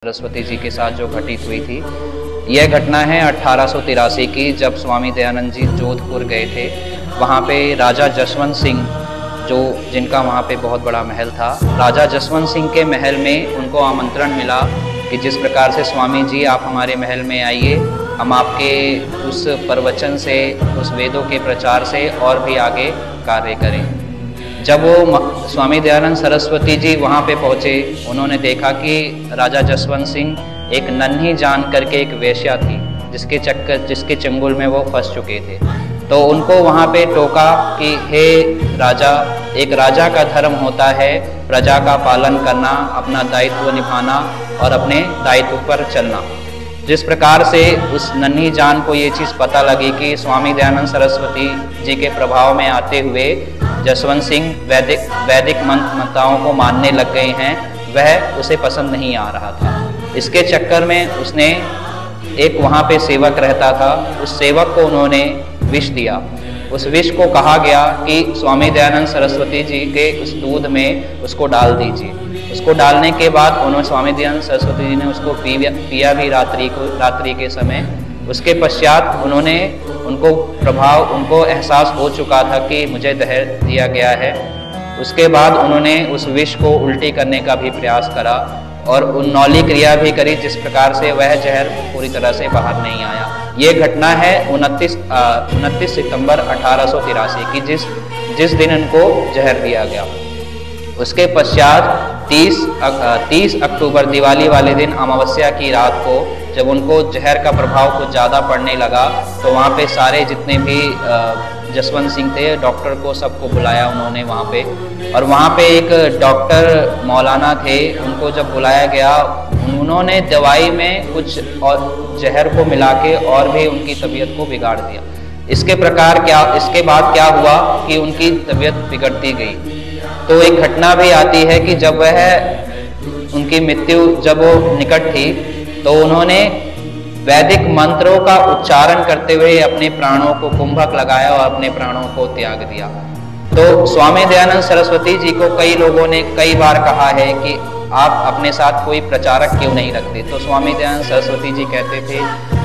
सरस्वती जी के साथ जो घटित हुई थी। यह घटना है 1883 की, जब स्वामी दयानंद जी जोधपुर गए थे। वहाँ पे राजा जसवंत सिंह जिनका वहाँ पे बहुत बड़ा महल था, राजा जसवंत सिंह के महल में उनको आमंत्रण मिला कि जिस प्रकार से स्वामी जी आप हमारे महल में आइए, हम आपके उस प्रवचन से, उस वेदों के प्रचार से और भी आगे कार्य करें। जब वो स्वामी दयानंद सरस्वती जी वहाँ पे पहुँचे, उन्होंने देखा कि राजा जसवंत सिंह एक नन्ही जान करके एक वेश्या थी, जिसके चंगुल में वो फंस चुके थे। तो उनको वहाँ पे टोका कि हे राजा, एक राजा का धर्म होता है प्रजा का पालन करना, अपना दायित्व निभाना और अपने दायित्व पर चलना। जिस प्रकार से उस नन्ही जान को ये चीज़ पता लगी कि स्वामी दयानंद सरस्वती जी के प्रभाव में आते हुए जसवंत सिंह वैदिक मंत्राओं को मानने लग गए हैं, वह उसे पसंद नहीं आ रहा था। इसके चक्कर में उसने एक वहाँ पे सेवक रहता था, उस सेवक को उन्होंने विष दिया। उस विष को कहा गया कि स्वामी दयानंद सरस्वती जी के उस दूध में उसको डाल दीजिए। उसको डालने के बाद उन्होंने स्वामी दयानंद सरस्वती जी ने उसको पिया भी रात्रि के समय। उसके पश्चात उनको एहसास हो चुका था कि मुझे जहर दिया गया है। उसके बाद उन्होंने उस विष को उल्टी करने का भी प्रयास करा और उन्नौली क्रिया भी करी, जिस प्रकार से वह जहर पूरी तरह से बाहर नहीं आया। ये घटना है 29 सितंबर 1883 की, जिस दिन इनको जहर दिया गया। उसके पश्चात 30 अक्टूबर दिवाली वाले दिन अमावस्या की रात को जब उनको जहर का प्रभाव कुछ ज़्यादा पड़ने लगा, तो वहाँ पे सारे जितने भी जसवंत सिंह थे, डॉक्टर को सबको बुलाया उन्होंने वहाँ पे। और वहाँ पे एक डॉक्टर मौलाना थे, उनको जब बुलाया गया, उन्होंने दवाई में कुछ और जहर को मिला के और भी उनकी तबीयत को बिगाड़ दिया। इसके बाद क्या हुआ कि उनकी तबीयत बिगड़ती गई। तो एक घटना भी आती है कि जब उनकी मृत्यु जब वो निकट थी, तो उन्होंने वैदिक मंत्रों का उच्चारण करते हुए अपने प्राणों को कुंभक लगाया और अपने प्राणों को त्याग दिया। तो स्वामी दयानंद सरस्वती जी को कई लोगों ने कई बार कहा है कि आप अपने साथ कोई प्रचारक क्यों नहीं रखते। तो स्वामी दयानंद सरस्वती जी कहते थे,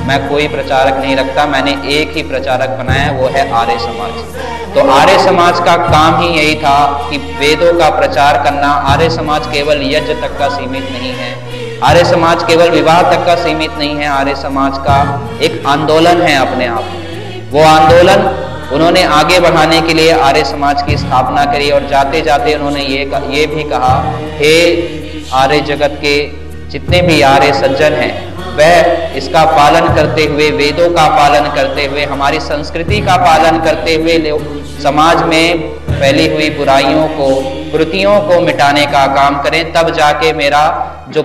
मैं कोई प्रचारक नहीं रखता, मैंने एक ही प्रचारक बनाया, वो है आर्य समाज। तो आर्य समाज का काम ही यही था कि वेदों का प्रचार करना। आर्य समाज केवल यज्ञ तक का सीमित नहीं है, आर्य समाज केवल विवाह तक का सीमित नहीं है। आर्य समाज का एक आंदोलन है अपने आप में। वो आंदोलन उन्होंने आगे बढ़ाने के लिए आर्य समाज की स्थापना करी और जाते जाते उन्होंने ये भी कहा, हे आर्य जगत के जितने भी आर्य सज्जन हैं, वह इसका पालन करते हुए, वेदों का पालन करते हुए, हमारी संस्कृति का पालन करते हुए समाज में फैली हुई बुराइयों को, कुरीतियों को मिटाने का काम करें। तब जाके मेरा जो